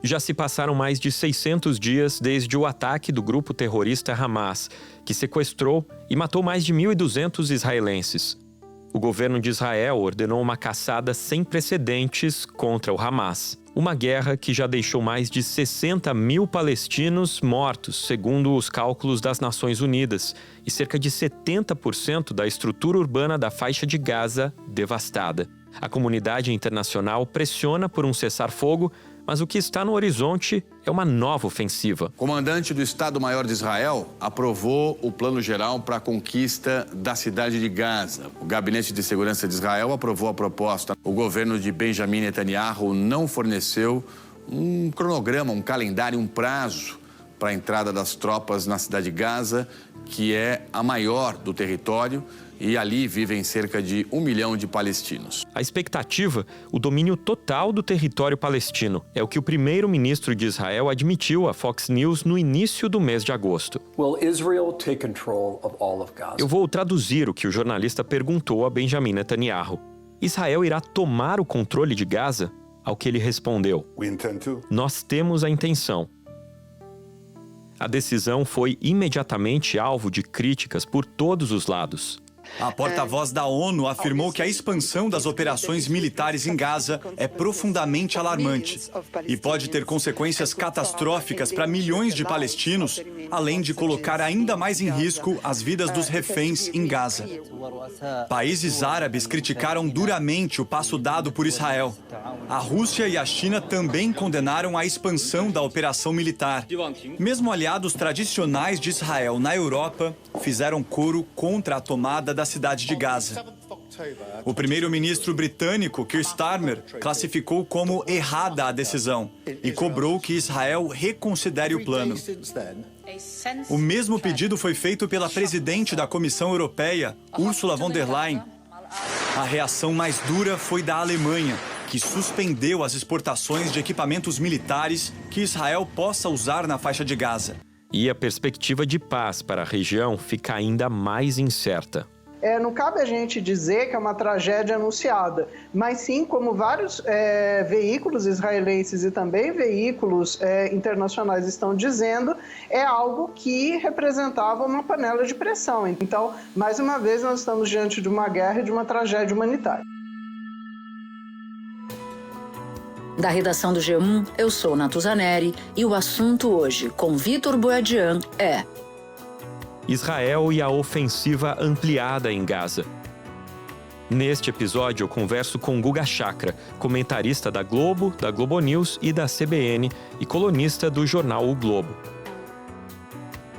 Já se passaram mais de 600 dias desde o ataque do grupo terrorista Hamas, que sequestrou e matou mais de 1.200 israelenses. O governo de Israel ordenou uma caçada sem precedentes contra o Hamas. Uma guerra que já deixou mais de 60 mil palestinos mortos, segundo os cálculos das Nações Unidas, e cerca de 70% da estrutura urbana da faixa de Gaza devastada. A comunidade internacional pressiona por um cessar-fogo, mas o que está no horizonte é uma nova ofensiva. O comandante do Estado-Maior de Israel aprovou o plano geral para a conquista da cidade de Gaza. O Gabinete de Segurança de Israel aprovou a proposta. O governo de Benjamin Netanyahu não forneceu um cronograma, um calendário, um prazo para a entrada das tropas na cidade de Gaza, que é a maior do território, e ali vivem cerca de 1 milhão de palestinos. A expectativa, o domínio total do território palestino, é o que o primeiro-ministro de Israel admitiu à Fox News no início do mês de agosto. Eu vou traduzir o que o jornalista perguntou a Benjamin Netanyahu. Israel irá tomar o controle de Gaza? Ao que ele respondeu: nós temos a intenção. A decisão foi imediatamente alvo de críticas por todos os lados. A porta-voz da ONU afirmou que a expansão das operações militares em Gaza é profundamente alarmante e pode ter consequências catastróficas para milhões de palestinos, além de colocar ainda mais em risco as vidas dos reféns em Gaza. Países árabes criticaram duramente o passo dado por Israel. A Rússia e a China também condenaram a expansão da operação militar. Mesmo aliados tradicionais de Israel na Europa fizeram coro contra a tomada da cidade de Gaza. O primeiro-ministro britânico, Keir Starmer, classificou como errada a decisão e cobrou que Israel reconsidere o plano. O mesmo pedido foi feito pela presidente da Comissão Europeia, Ursula von der Leyen. A reação mais dura foi da Alemanha, que suspendeu as exportações de equipamentos militares que Israel possa usar na faixa de Gaza. E a perspectiva de paz para a região fica ainda mais incerta. Não cabe a gente dizer que é uma tragédia anunciada, mas sim, como vários veículos israelenses e também veículos internacionais estão dizendo, é algo que representava uma panela de pressão. Então, mais uma vez, nós estamos diante de uma guerra e de uma tragédia humanitária. Da redação do G1, eu sou Natuzaneri e o assunto hoje, com Vitor Boadian, é... Israel e a ofensiva ampliada em Gaza. Neste episódio, eu converso com Guga Chakra, comentarista da Globo, da Globo News e da CBN e colunista do jornal O Globo.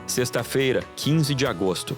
Sexta-feira, 15 de agosto.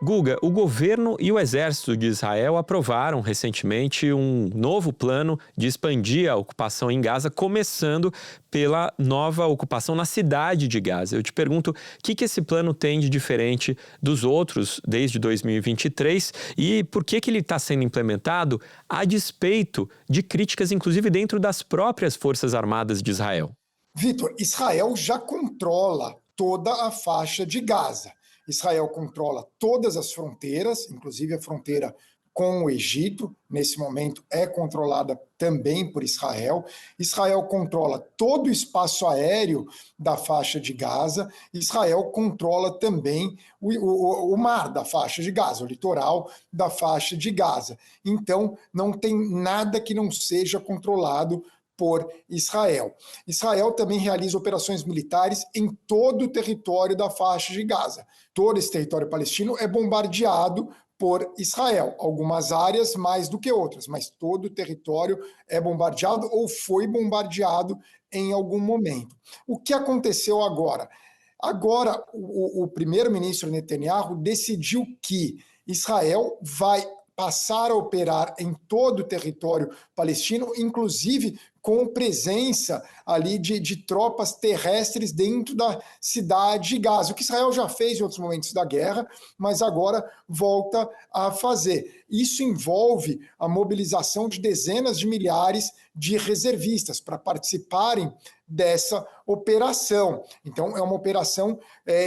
Guga, o governo e o exército de Israel aprovaram recentemente um novo plano de expandir a ocupação em Gaza, começando pela nova ocupação na cidade de Gaza. Eu te pergunto, o que esse plano tem de diferente dos outros desde 2023 e por que ele está sendo implementado a despeito de críticas, inclusive dentro das próprias Forças Armadas de Israel? Vitor, Israel já controla toda a faixa de Gaza. Israel controla todas as fronteiras, inclusive a fronteira com o Egito, nesse momento é controlada também por Israel. Israel controla todo o espaço aéreo da faixa de Gaza. Israel controla também o mar da faixa de Gaza, o litoral da faixa de Gaza. Então, não tem nada que não seja controlado por Israel. Israel também realiza operações militares em todo o território da faixa de Gaza. Todo esse território palestino é bombardeado por Israel. Algumas áreas mais do que outras, mas todo o território é bombardeado ou foi bombardeado em algum momento. O que aconteceu agora? Agora, o primeiro-ministro Netanyahu decidiu que Israel vai passar a operar em todo o território palestino, inclusive com presença ali de tropas terrestres dentro da cidade de Gaza, o que Israel já fez em outros momentos da guerra, mas agora volta a fazer. Isso envolve a mobilização de dezenas de milhares de reservistas para participarem dessa operação. Então, é uma operação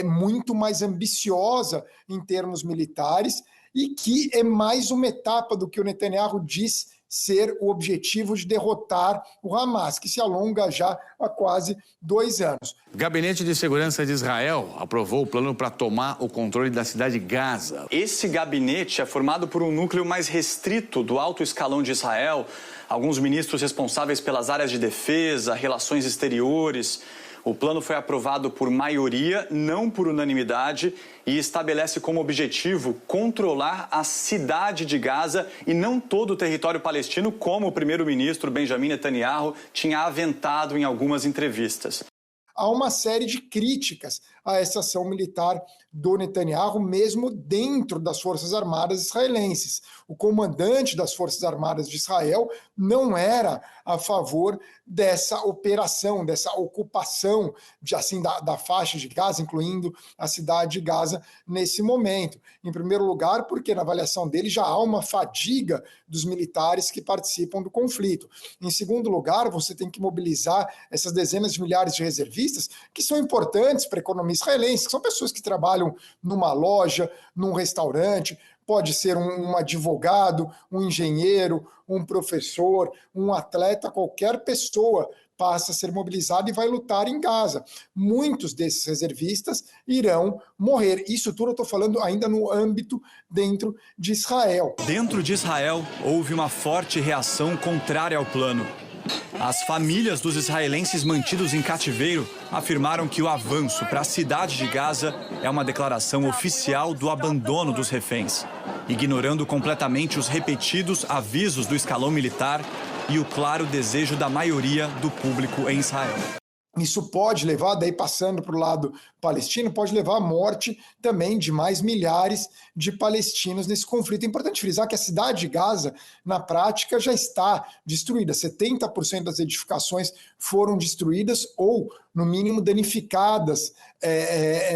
muito mais ambiciosa em termos militares, e que é mais uma etapa do que o Netanyahu diz ser o objetivo de derrotar o Hamas, que se alonga já há quase 2 anos. O Gabinete de Segurança de Israel aprovou o plano para tomar o controle da cidade de Gaza. Esse gabinete é formado por um núcleo mais restrito do alto escalão de Israel, alguns ministros responsáveis pelas áreas de defesa, relações exteriores. O plano foi aprovado por maioria, não por unanimidade, e estabelece como objetivo controlar a cidade de Gaza e não todo o território palestino, como o primeiro-ministro Benjamin Netanyahu tinha aventado em algumas entrevistas. Há uma série de críticas a essa ação militar do Netanyahu, mesmo dentro das Forças Armadas israelenses. O comandante das Forças Armadas de Israel não era a favor dessa operação, dessa ocupação da faixa de Gaza, incluindo a cidade de Gaza nesse momento. Em primeiro lugar, porque na avaliação dele já há uma fadiga dos militares que participam do conflito. Em segundo lugar, você tem que mobilizar essas dezenas de milhares de reservistas que são importantes para a economia israelense, que são pessoas que trabalham numa loja, num restaurante, pode ser um advogado, um engenheiro, um professor, um atleta, qualquer pessoa passa a ser mobilizada e vai lutar em Gaza. Muitos desses reservistas irão morrer. Isso tudo eu estou falando ainda no âmbito dentro de Israel. Dentro de Israel, houve uma forte reação contrária ao plano. As famílias dos israelenses mantidos em cativeiro afirmaram que o avanço para a cidade de Gaza é uma declaração oficial do abandono dos reféns, ignorando completamente os repetidos avisos do escalão militar e o claro desejo da maioria do público em Israel. Isso pode levar, daí passando para o lado palestino, pode levar à morte também de mais milhares de palestinos nesse conflito. É importante frisar que a cidade de Gaza, na prática, já está destruída. 70% das edificações foram destruídas ou, no mínimo, danificadas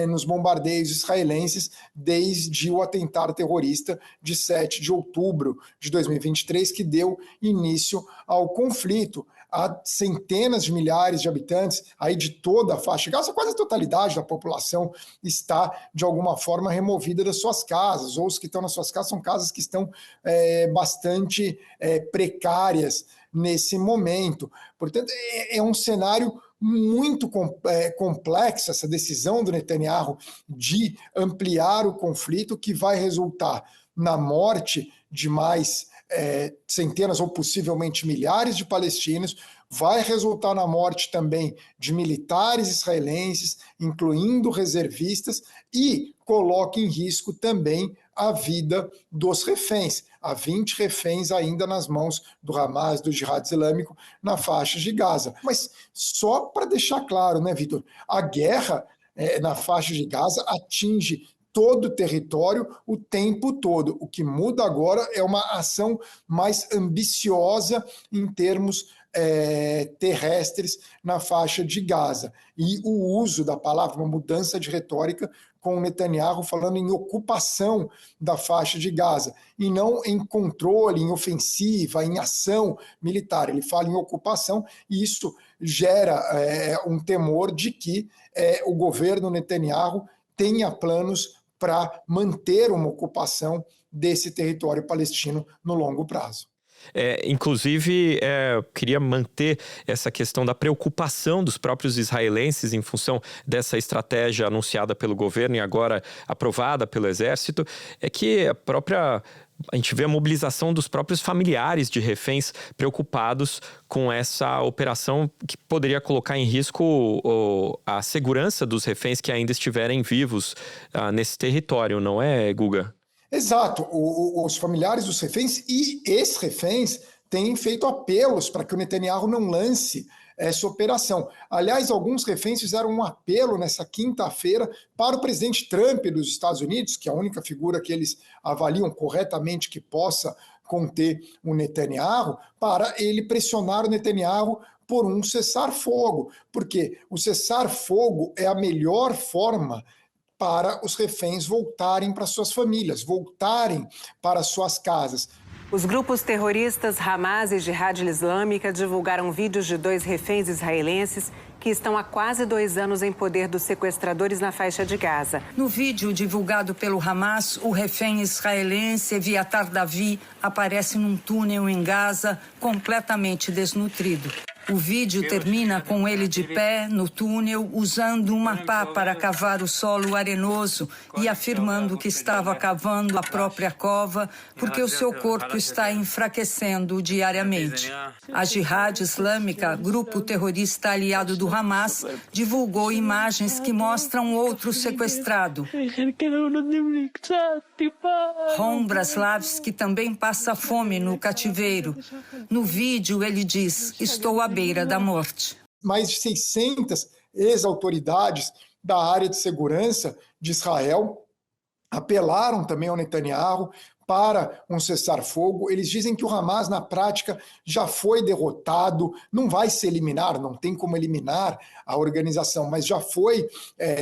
nos bombardeios israelenses desde o atentado terrorista de 7 de outubro de 2023, que deu início ao conflito. Há centenas de milhares de habitantes aí de toda a faixa de Gaza, quase a totalidade da população está, de alguma forma, removida das suas casas, ou os que estão nas suas casas são casas que estão bastante precárias nesse momento. Portanto, é um cenário muito complexo, essa decisão do Netanyahu de ampliar o conflito, que vai resultar na morte de mais centenas ou possivelmente milhares de palestinos, vai resultar na morte também de militares israelenses, incluindo reservistas, e coloca em risco também a vida dos reféns. Há 20 reféns ainda nas mãos do Hamas, do Jihad Islâmico, na faixa de Gaza. Mas só para deixar claro, né, Vitor? A guerra na faixa de Gaza atinge todo o território o tempo todo. O que muda agora é uma ação mais ambiciosa em termos terrestres na faixa de Gaza. E o uso da palavra, uma mudança de retórica, com o Netanyahu falando em ocupação da faixa de Gaza, e não em controle, em ofensiva, em ação militar. Ele fala em ocupação, e isso gera um temor de que o governo Netanyahu tenha planos para manter uma ocupação desse território palestino no longo prazo. Inclusive, queria manter essa questão da preocupação dos próprios israelenses em função dessa estratégia anunciada pelo governo e agora aprovada pelo Exército, que a gente vê a mobilização dos próprios familiares de reféns preocupados com essa operação que poderia colocar em risco a segurança dos reféns que ainda estiverem vivos nesse território, não é, Guga? Exato. Os familiares dos reféns e ex-reféns têm feito apelos para que o Netanyahu não lance essa operação. Aliás, alguns reféns fizeram um apelo nessa quinta-feira para o presidente Trump dos Estados Unidos, que é a única figura que eles avaliam corretamente que possa conter o Netanyahu, para ele pressionar o Netanyahu por um cessar-fogo, porque o cessar-fogo é a melhor forma para os reféns voltarem para suas famílias, voltarem para suas casas. Os grupos terroristas Hamas e Jihad Islâmica divulgaram vídeos de 2 reféns israelenses que estão há quase 2 anos em poder dos sequestradores na faixa de Gaza. No vídeo divulgado pelo Hamas, o refém israelense Eviatar Davi aparece num túnel em Gaza completamente desnutrido. O vídeo termina com ele de pé no túnel, usando uma pá para cavar o solo arenoso e afirmando que estava cavando a própria cova porque o seu corpo está enfraquecendo diariamente. A Jihad Islâmica, grupo terrorista aliado do Hamas, divulgou imagens que mostram outro sequestrado. Ron Braslavski também passa fome no cativeiro. No vídeo ele diz: "Estou à beira da morte." Mais de 600 ex-autoridades da área de segurança de Israel apelaram também ao Netanyahu para um cessar-fogo. Eles dizem que o Hamas, na prática, já foi derrotado, não vai se eliminar, não tem como eliminar a organização, mas já foi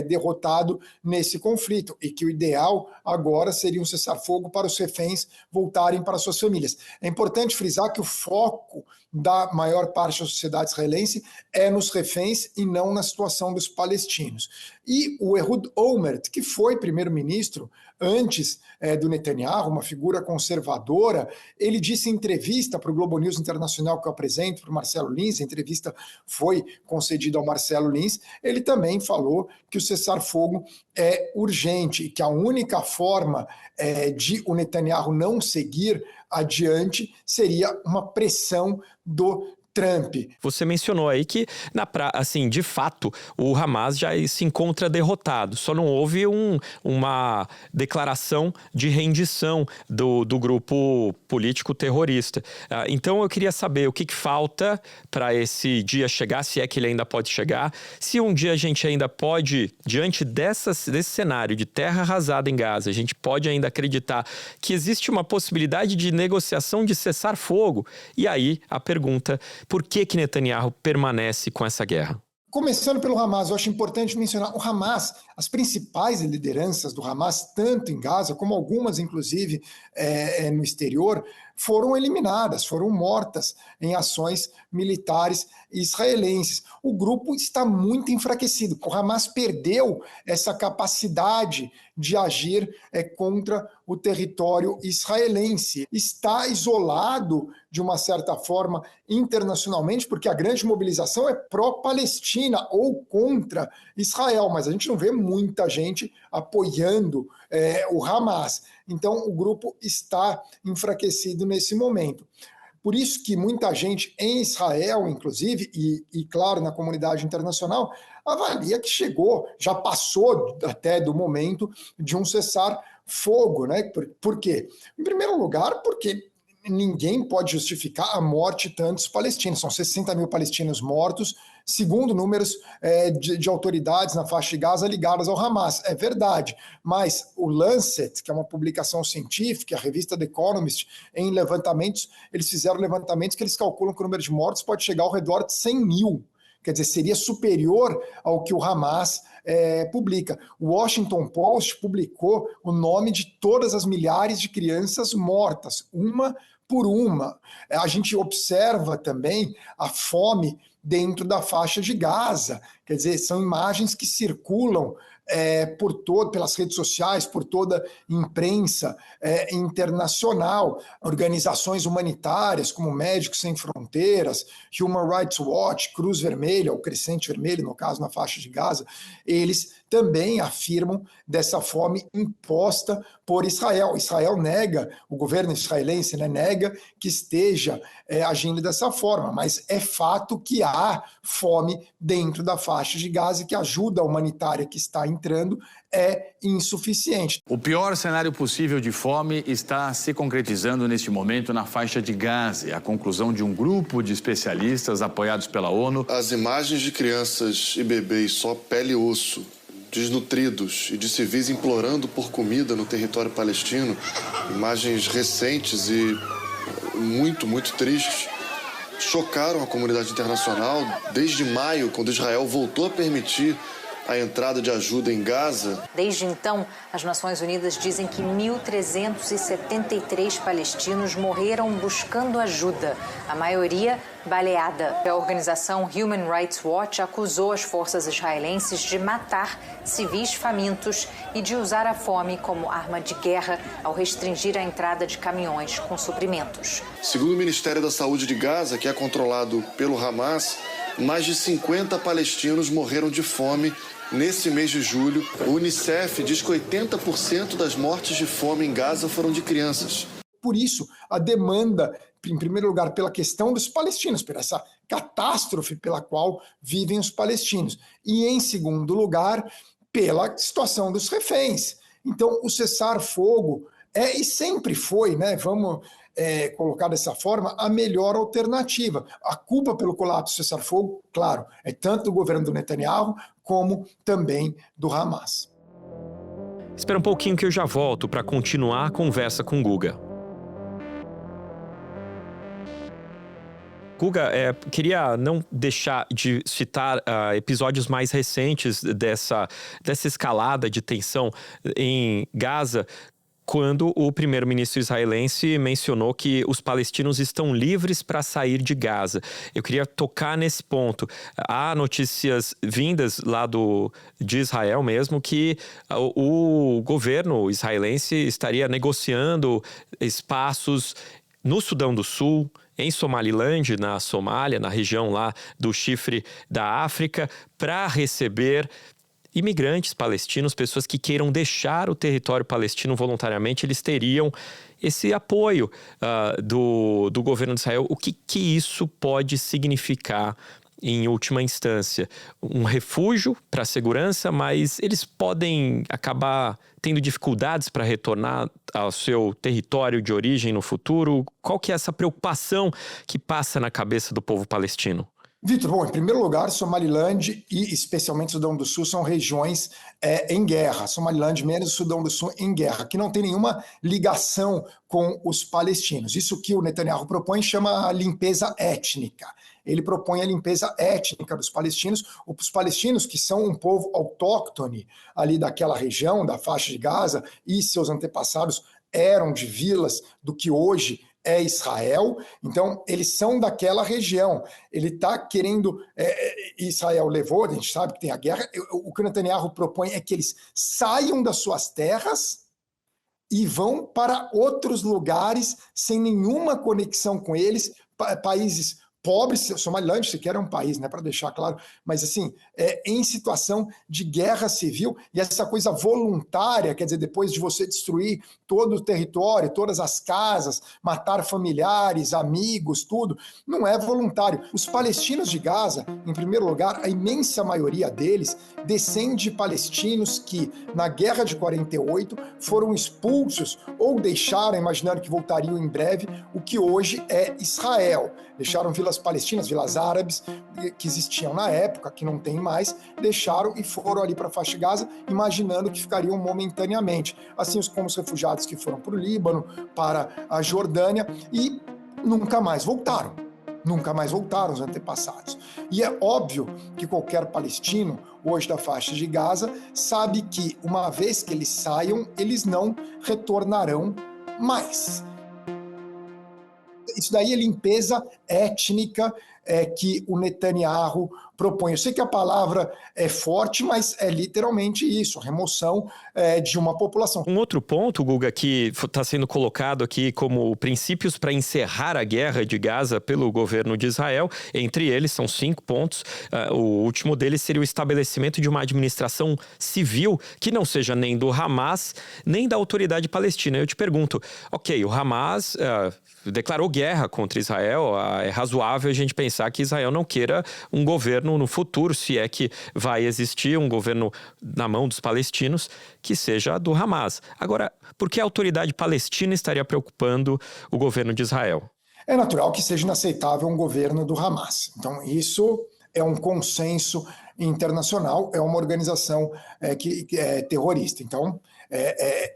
derrotado nesse conflito e que o ideal agora seria um cessar-fogo para os reféns voltarem para suas famílias. É importante frisar que o foco da maior parte da sociedade israelense é nos reféns e não na situação dos palestinos. E o Ehud Olmert, que foi primeiro-ministro antes do Netanyahu, uma figura conservadora, ele disse em entrevista para o Globo News Internacional que eu apresento, para o Marcelo Lins, a entrevista foi concedida ao Marcelo Lins, ele também falou que o cessar-fogo é urgente e que a única forma de o Netanyahu não seguir adiante seria uma pressão do Trump. Você mencionou aí que, assim, de fato, o Hamas já se encontra derrotado. Só não houve uma declaração de rendição do grupo político terrorista. Então eu queria saber o que falta para esse dia chegar, se é que ele ainda pode chegar, se um dia a gente ainda pode, diante desse cenário de terra arrasada em Gaza, a gente pode ainda acreditar que existe uma possibilidade de negociação de cessar fogo. E aí a pergunta: por que Netanyahu permanece com essa guerra? Começando pelo Hamas, eu acho importante mencionar o Hamas, as principais lideranças do Hamas, tanto em Gaza como algumas, inclusive, no exterior, foram eliminadas, foram mortas em ações militares israelenses. O grupo está muito enfraquecido. O Hamas perdeu essa capacidade de agir contra o território israelense. Está isolado, de uma certa forma, internacionalmente, porque a grande mobilização é pró-Palestina ou contra Israel, mas a gente não vê muita gente apoiando o Hamas. Então, o grupo está enfraquecido nesse momento. Por isso que muita gente em Israel, inclusive, e claro, na comunidade internacional, avalia que já passou até do momento de um cessar-fogo, né? Por quê? Em primeiro lugar, porque ninguém pode justificar a morte de tantos palestinos. São 60 mil palestinos mortos, segundo números de autoridades na faixa de Gaza ligadas ao Hamas. É verdade, mas o Lancet, que é uma publicação científica, a revista The Economist, em levantamentos, eles fizeram levantamentos que eles calculam que o número de mortos pode chegar ao redor de 100 mil. Quer dizer, seria superior ao que o Hamas publica. O Washington Post publicou o nome de todas as milhares de crianças mortas, uma por uma. A gente observa também a fome dentro da faixa de Gaza. Quer dizer, são imagens que circulam pelas redes sociais, por toda a imprensa internacional, organizações humanitárias como Médicos Sem Fronteiras, Human Rights Watch, Cruz Vermelha, ou Crescente Vermelho, no caso, na faixa de Gaza, eles também afirmam dessa fome imposta por Israel. Israel nega, o governo israelense nega que esteja agindo dessa forma, mas é fato que há fome dentro da faixa de Gaza e que a ajuda humanitária que está entrando é insuficiente. O pior cenário possível de fome está se concretizando neste momento na faixa de Gaza. A conclusão de um grupo de especialistas apoiados pela ONU. As imagens de crianças e bebês só pele e osso, desnutridos e de civis implorando por comida no território palestino, imagens recentes e muito, muito tristes, chocaram a comunidade internacional desde maio, quando Israel voltou a permitir a entrada de ajuda em Gaza. Desde então, as Nações Unidas dizem que 1.373 palestinos morreram buscando ajuda, a maioria baleada. A organização Human Rights Watch acusou as forças israelenses de matar civis famintos e de usar a fome como arma de guerra ao restringir a entrada de caminhões com suprimentos. Segundo o Ministério da Saúde de Gaza, que é controlado pelo Hamas, mais de 50 palestinos morreram de fome nesse mês de julho. O Unicef diz que 80% das mortes de fome em Gaza foram de crianças. Por isso, a demanda, em primeiro lugar, pela questão dos palestinos, por essa catástrofe pela qual vivem os palestinos. E, em segundo lugar, pela situação dos reféns. Então, o cessar-fogo e sempre foi, né, vamos colocar dessa forma, a melhor alternativa. A culpa pelo colapso do cessar-fogo, claro, é tanto do governo do Netanyahu como também do Hamas. Espera um pouquinho que eu já volto para continuar a conversa com Guga. Guga, queria não deixar de citar episódios mais recentes dessa escalada de tensão em Gaza, quando o primeiro-ministro israelense mencionou que os palestinos estão livres para sair de Gaza. Eu queria tocar nesse ponto. Há notícias vindas lá de Israel mesmo que o governo israelense estaria negociando espaços no Sudão do Sul, em Somaliland, na Somália, na região lá do Chifre da África, para receber imigrantes palestinos, pessoas que queiram deixar o território palestino voluntariamente. Eles teriam esse apoio do governo de Israel. O que isso pode significar em última instância? Um refúgio para a segurança, mas eles podem acabar tendo dificuldades para retornar ao seu território de origem no futuro? Qual que é essa preocupação que passa na cabeça do povo palestino? Vitor, bom, em primeiro lugar, Somaliland e especialmente Sudão do Sul são regiões em guerra. Somaliland menos Sudão do Sul em guerra, que não tem nenhuma ligação com os palestinos. Isso que o Netanyahu propõe chama limpeza étnica. Ele propõe a limpeza étnica dos palestinos. Os palestinos, que são um povo autóctone ali daquela região, da faixa de Gaza, e seus antepassados eram de vilas do que hoje é Israel, então eles são daquela região. Ele está querendo, Israel levou, a gente sabe que tem a guerra, o que o Netanyahu propõe é que eles saiam das suas terras e vão para outros lugares sem nenhuma conexão com eles, países pobres. Somaliland sequer é um país, né, para deixar claro, mas assim, em situação de guerra civil, e essa coisa voluntária, quer dizer, depois de você destruir todo o território, todas as casas, matar familiares, amigos, tudo, não é voluntário. Os palestinos de Gaza, em primeiro lugar, a imensa maioria deles descende de palestinos que, na Guerra de 48, foram expulsos ou deixaram, imaginando que voltariam em breve, o que hoje é Israel. Deixaram vilas palestinas, vilas árabes, que existiam na época, que não tem mais, deixaram e foram ali para a faixa de Gaza, imaginando que ficariam momentaneamente. Assim como os refugiados que foram para o Líbano, para a Jordânia, e nunca mais voltaram. Nunca mais voltaram os antepassados. E é óbvio que qualquer palestino, hoje da faixa de Gaza, sabe que uma vez que eles saiam, eles não retornarão mais. Isso daí é limpeza étnica que o Netanyahu propõe. Eu sei que a palavra é forte, mas é literalmente isso, remoção de uma população. Um outro ponto, Guga, que está sendo colocado aqui como princípios para encerrar a guerra de Gaza pelo governo de Israel, entre eles são 5 pontos. O último deles seria o estabelecimento de uma administração civil que não seja nem do Hamas, nem da autoridade palestina. Eu te pergunto, ok, o Hamas declarou guerra contra Israel, é razoável a gente pensar que Israel não queira um governo no futuro, se é que vai existir um governo na mão dos palestinos, que seja do Hamas. Agora, por que a autoridade palestina estaria preocupando o governo de Israel? É natural que seja inaceitável um governo do Hamas. Então, isso é um consenso internacional, é uma organização que é terrorista. Então,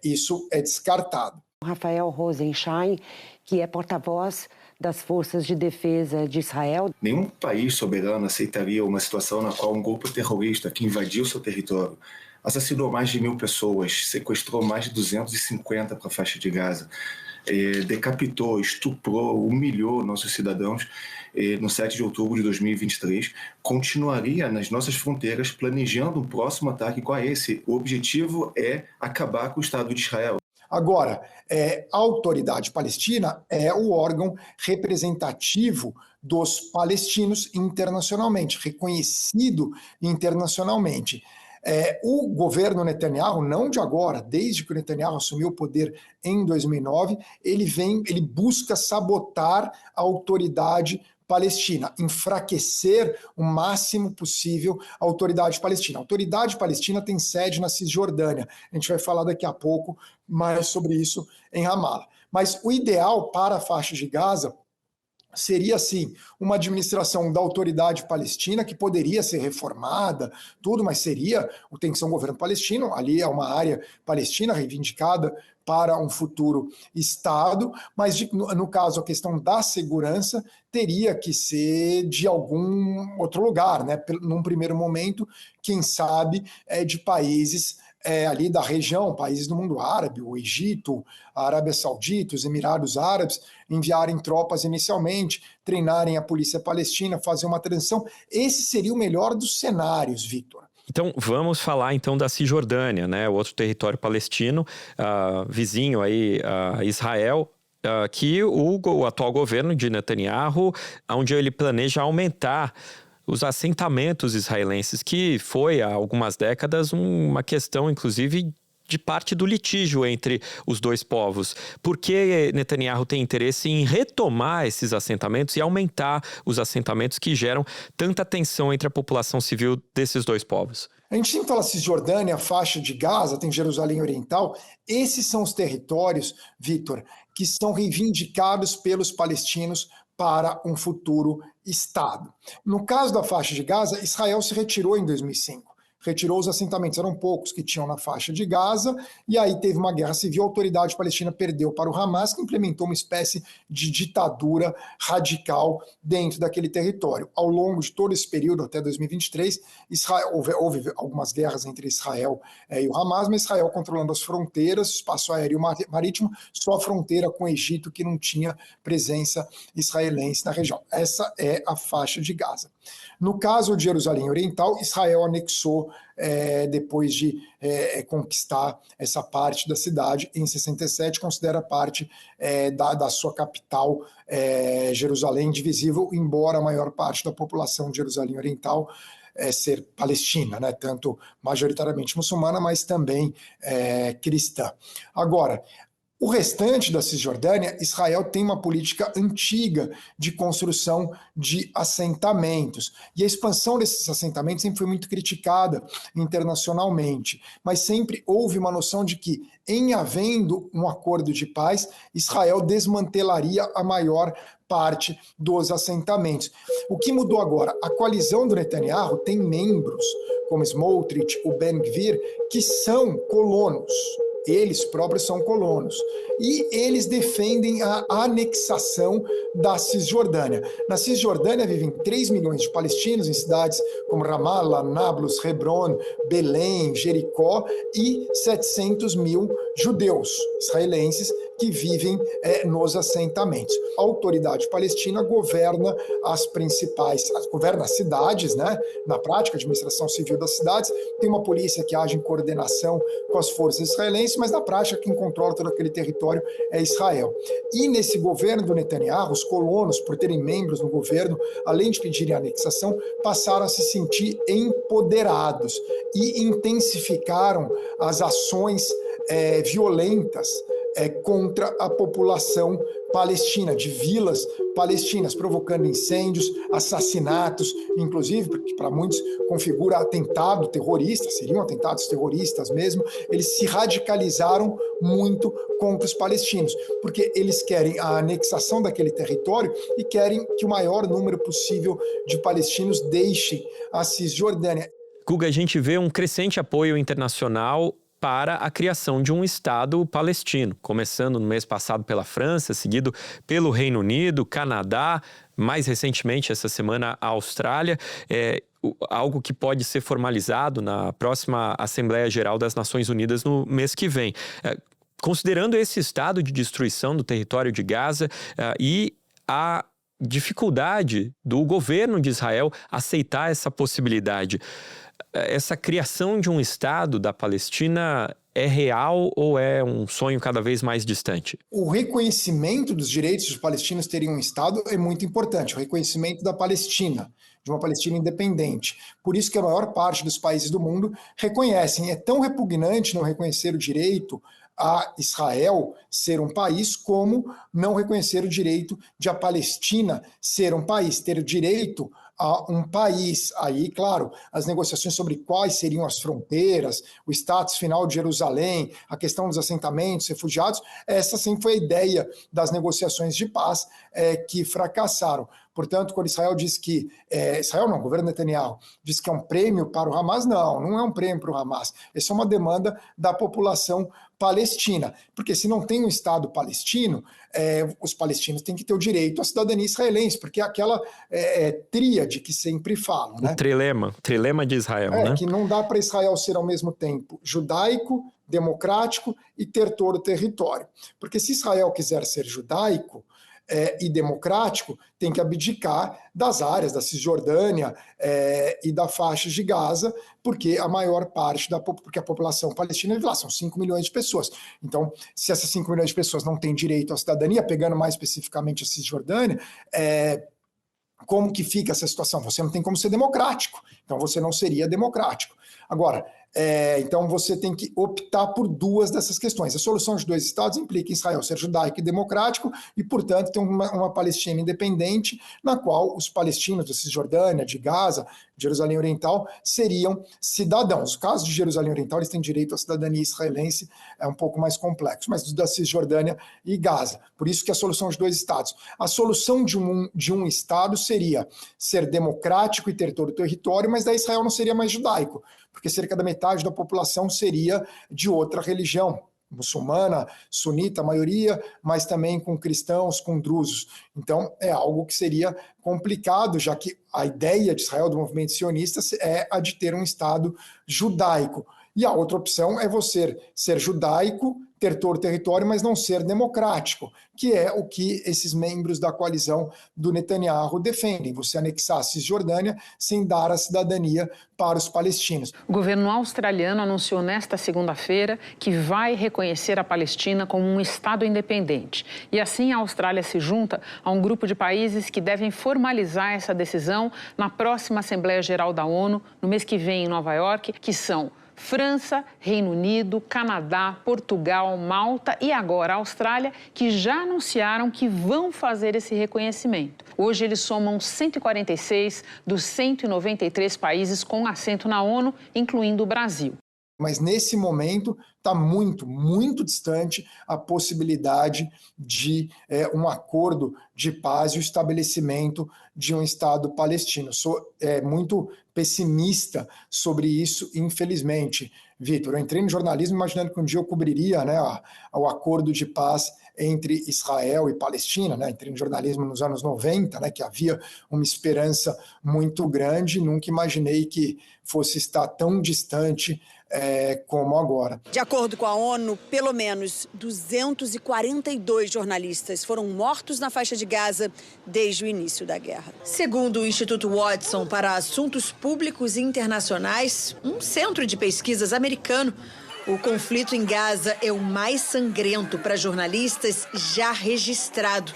isso é descartado. Rafael Rosenstein, que é porta-voz das forças de defesa de Israel. Nenhum país soberano aceitaria uma situação na qual um grupo terrorista que invadiu seu território assassinou mais de 1.000 pessoas, sequestrou mais de 250 para a faixa de Gaza, decapitou, estuprou, humilhou nossos cidadãos no 7 de outubro de 2023, continuaria nas nossas fronteiras planejando um próximo ataque igual a esse. O objetivo é acabar com o Estado de Israel. Agora, a autoridade palestina é o órgão representativo dos palestinos internacionalmente, reconhecido internacionalmente. O governo Netanyahu, não de agora, desde que o Netanyahu assumiu o poder em 2009, ele busca sabotar a autoridade palestina, enfraquecer o máximo possível a autoridade palestina. A autoridade palestina tem sede na Cisjordânia. A gente vai falar daqui a pouco mais sobre isso em Ramallah. Mas o ideal para a faixa de Gaza seria, sim, uma administração da autoridade palestina, que poderia ser reformada, tudo, mas tem que ser um governo palestino, ali é uma área palestina reivindicada para um futuro Estado, mas no caso a questão da segurança teria que ser de algum outro lugar, né? Num primeiro momento, quem sabe, de países ali da região, países do mundo árabe, o Egito, a Arábia Saudita, os Emirados Árabes, enviarem tropas inicialmente, treinarem a polícia palestina, fazer uma transição. Esse seria o melhor dos cenários, Victor. Então, vamos falar então da Cisjordânia, né? O outro território palestino, vizinho aí a Israel, que o atual governo de Netanyahu, onde ele planeja aumentar os assentamentos israelenses, que foi há algumas décadas uma questão, inclusive, de parte do litígio entre os dois povos. Por que Netanyahu tem interesse em retomar esses assentamentos e aumentar os assentamentos que geram tanta tensão entre a população civil desses dois povos? A gente sempre fala Cisjordânia, a faixa de Gaza, tem Jerusalém Oriental. Esses são os territórios, Victor, que são reivindicados pelos palestinos para um futuro Estado. No caso da faixa de Gaza, Israel se retirou em 2005. Retirou os assentamentos, eram poucos que tinham na faixa de Gaza, e aí teve uma guerra civil, a autoridade palestina perdeu para o Hamas, que implementou uma espécie de ditadura radical dentro daquele território. Ao longo de todo esse período, até 2023, houve algumas guerras entre Israel e o Hamas, mas Israel controlando as fronteiras, espaço aéreo e marítimo, só a fronteira com o Egito, que não tinha presença israelense na região. Essa é a faixa de Gaza. No caso de Jerusalém Oriental, Israel anexou, depois de conquistar essa parte da cidade, em 67, considera parte da sua capital, Jerusalém, divisível, embora a maior parte da população de Jerusalém Oriental ser palestina, né? Tanto majoritariamente muçulmana, mas também cristã. Agora, o restante da Cisjordânia, Israel tem uma política antiga de construção de assentamentos. E a expansão desses assentamentos sempre foi muito criticada internacionalmente. Mas sempre houve uma noção de que, em havendo um acordo de paz, Israel desmantelaria a maior parte dos assentamentos. O que mudou agora? A coalizão do Netanyahu tem membros, como Smotrich, o Ben-Gvir, que são colonos. Eles próprios são colonos. E eles defendem a anexação da Cisjordânia. Na Cisjordânia vivem 3 milhões de palestinos em cidades como Ramallah, Nablus, Hebron, Belém, Jericó e 700 mil judeus israelenses que vivem nos assentamentos. A autoridade palestina governa governa as cidades, né? Na prática, a administração civil das cidades, tem uma polícia que age em coordenação com as forças israelenses, mas na prática quem controla todo aquele território é Israel. E nesse governo do Netanyahu, os colonos, por terem membros no governo, além de pedirem a anexação, passaram a se sentir empoderados e intensificaram as ações violentas contra a população palestina, de vilas palestinas, provocando incêndios, assassinatos, inclusive, porque para muitos configura atentado terrorista, seriam atentados terroristas mesmo. Eles se radicalizaram muito contra os palestinos, porque eles querem a anexação daquele território e querem que o maior número possível de palestinos deixem a Cisjordânia. Guga, a gente vê um crescente apoio internacional para a criação de um Estado palestino, começando no mês passado pela França, seguido pelo Reino Unido, Canadá, mais recentemente, essa semana, a Austrália, algo que pode ser formalizado na próxima Assembleia Geral das Nações Unidas no mês que vem. Considerando esse estado de destruição do território de Gaza e a dificuldade do governo de Israel aceitar essa possibilidade, essa criação de um Estado da Palestina é real ou é um sonho cada vez mais distante? O reconhecimento dos direitos dos palestinos terem um Estado é muito importante, o reconhecimento da Palestina, de uma Palestina independente. Por isso que a maior parte dos países do mundo reconhecem. É tão repugnante não reconhecer o direito a Israel ser um país, como não reconhecer o direito de a Palestina ser um país, ter o direito a um país. Aí, claro, as negociações sobre quais seriam as fronteiras, o status final de Jerusalém, a questão dos assentamentos, refugiados, essa sempre foi a ideia das negociações de paz que fracassaram. Portanto, quando Israel diz que... Israel não, o governo Netanyahu diz que é um prêmio para o Hamas, não é um prêmio para o Hamas. Essa é uma demanda da população palestina. Porque se não tem um Estado palestino, os palestinos têm que ter o direito à cidadania israelense, porque é aquela tríade que sempre falam. Né? O trilema de Israel, né? Que não dá para Israel ser ao mesmo tempo judaico, democrático e ter todo o território. Porque se Israel quiser ser judaico e democrático, tem que abdicar das áreas da Cisjordânia e da faixa de Gaza, porque a maior parte porque a população palestina vive lá, são 5 milhões de pessoas. Então, se essas 5 milhões de pessoas não têm direito à cidadania, pegando mais especificamente a Cisjordânia, como que fica essa situação? Você não tem como ser democrático, então você não seria democrático. Agora, então você tem que optar por duas dessas questões. A solução de dois estados implica Israel ser judaico e democrático e, portanto, ter uma Palestina independente, na qual os palestinos da Cisjordânia, de Gaza, de Jerusalém Oriental, seriam cidadãos. No caso de Jerusalém Oriental, eles têm direito à cidadania israelense, é um pouco mais complexo, mas da Cisjordânia e Gaza. Por isso que a solução de dois estados. A solução de um estado seria ser democrático e ter todo o território, mas daí Israel não seria mais judaico, porque cerca da metade da população seria de outra religião, muçulmana, sunita, a maioria, mas também com cristãos, com drusos. Então, é algo que seria complicado, já que a ideia de Israel, do movimento sionista, é a de ter um Estado judaico. E a outra opção é você ser judaico, ter todo o território, mas não ser democrático, que é o que esses membros da coalizão do Netanyahu defendem, você anexar a Cisjordânia sem dar a cidadania para os palestinos. O governo australiano anunciou nesta segunda-feira que vai reconhecer a Palestina como um Estado independente. E assim a Austrália se junta a um grupo de países que devem formalizar essa decisão na próxima Assembleia Geral da ONU, no mês que vem em Nova York, que são França, Reino Unido, Canadá, Portugal, Malta e agora a Austrália, que já anunciaram que vão fazer esse reconhecimento. Hoje eles somam 146 dos 193 países com assento na ONU, incluindo o Brasil. Mas nesse momento está muito, muito distante a possibilidade de um acordo de paz e o estabelecimento de um Estado palestino. Sou muito pessimista sobre isso, infelizmente. Vitor, eu entrei no jornalismo imaginando que um dia eu cobriria o acordo de paz entre Israel e Palestina, entrei no jornalismo nos anos 90, que havia uma esperança muito grande, nunca imaginei que fosse estar tão distante como agora. De acordo com a ONU, pelo menos 242 jornalistas foram mortos na faixa de Gaza desde o início da guerra. Segundo o Instituto Watson para Assuntos Públicos e Internacionais, um centro de pesquisas americano, o conflito em Gaza é o mais sangrento para jornalistas já registrado,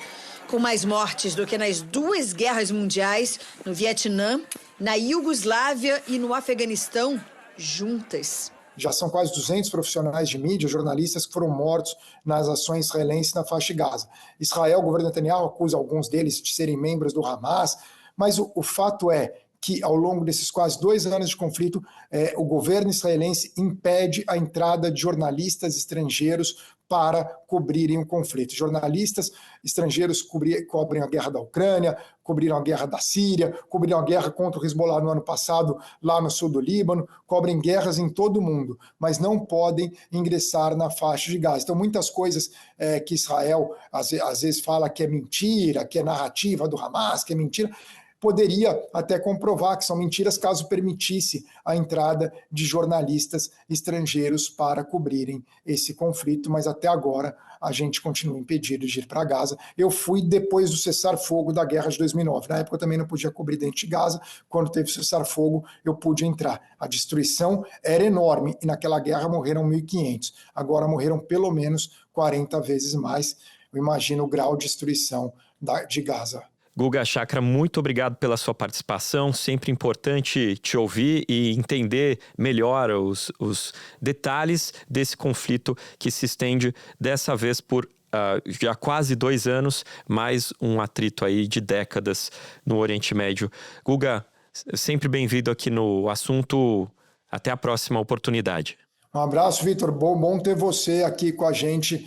com mais mortes do que nas duas guerras mundiais, no Vietnã, na Iugoslávia e no Afeganistão, juntas. Já são quase 200 profissionais de mídia, jornalistas que foram mortos nas ações israelenses na faixa de Gaza. Israel, o governo Netanyahu, acusa alguns deles de serem membros do Hamas, mas o fato é que, ao longo desses quase 2 anos de conflito, o governo israelense impede a entrada de jornalistas estrangeiros para cobrirem o conflito. Jornalistas estrangeiros cobrem a guerra da Ucrânia, cobriram a guerra da Síria, cobriram a guerra contra o Hezbollah no ano passado, lá no sul do Líbano, cobrem guerras em todo o mundo, mas não podem ingressar na faixa de Gaza. Então, muitas coisas que Israel às vezes fala que é mentira, que é narrativa do Hamas, que é mentira, poderia até comprovar que são mentiras caso permitisse a entrada de jornalistas estrangeiros para cobrirem esse conflito, mas até agora a gente continua impedido de ir para Gaza. Eu fui depois do cessar-fogo da guerra de 2009. Na época eu também não podia cobrir dentro de Gaza. Quando teve cessar-fogo, eu pude entrar. A destruição era enorme e naquela guerra morreram 1.500. Agora morreram pelo menos 40 vezes mais. Eu imagino o grau de destruição de Gaza. Guga Chakra, muito obrigado pela sua participação. Sempre importante te ouvir e entender melhor os detalhes desse conflito que se estende dessa vez por já quase 2 anos, mais um atrito aí de décadas no Oriente Médio. Guga, sempre bem-vindo aqui no Assunto. Até a próxima oportunidade. Um abraço, Vitor. Bom ter você aqui com a gente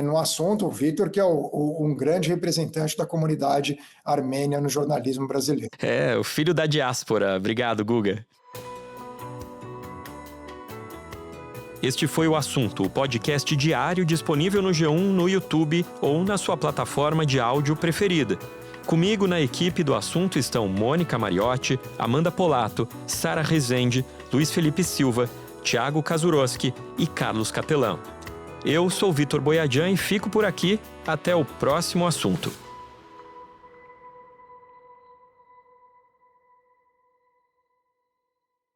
no assunto. O Vitor, que é um grande representante da comunidade armênia no jornalismo brasileiro. O filho da diáspora. Obrigado, Guga. Este foi o Assunto, o podcast diário disponível no G1, no YouTube ou na sua plataforma de áudio preferida. Comigo na equipe do Assunto estão Mônica Mariotti, Amanda Polato, Sara Rezende, Luiz Felipe Silva, Thiago Kazuroski e Carlos Capelão. Eu sou Vitor Boiadian e fico por aqui. Até o próximo assunto.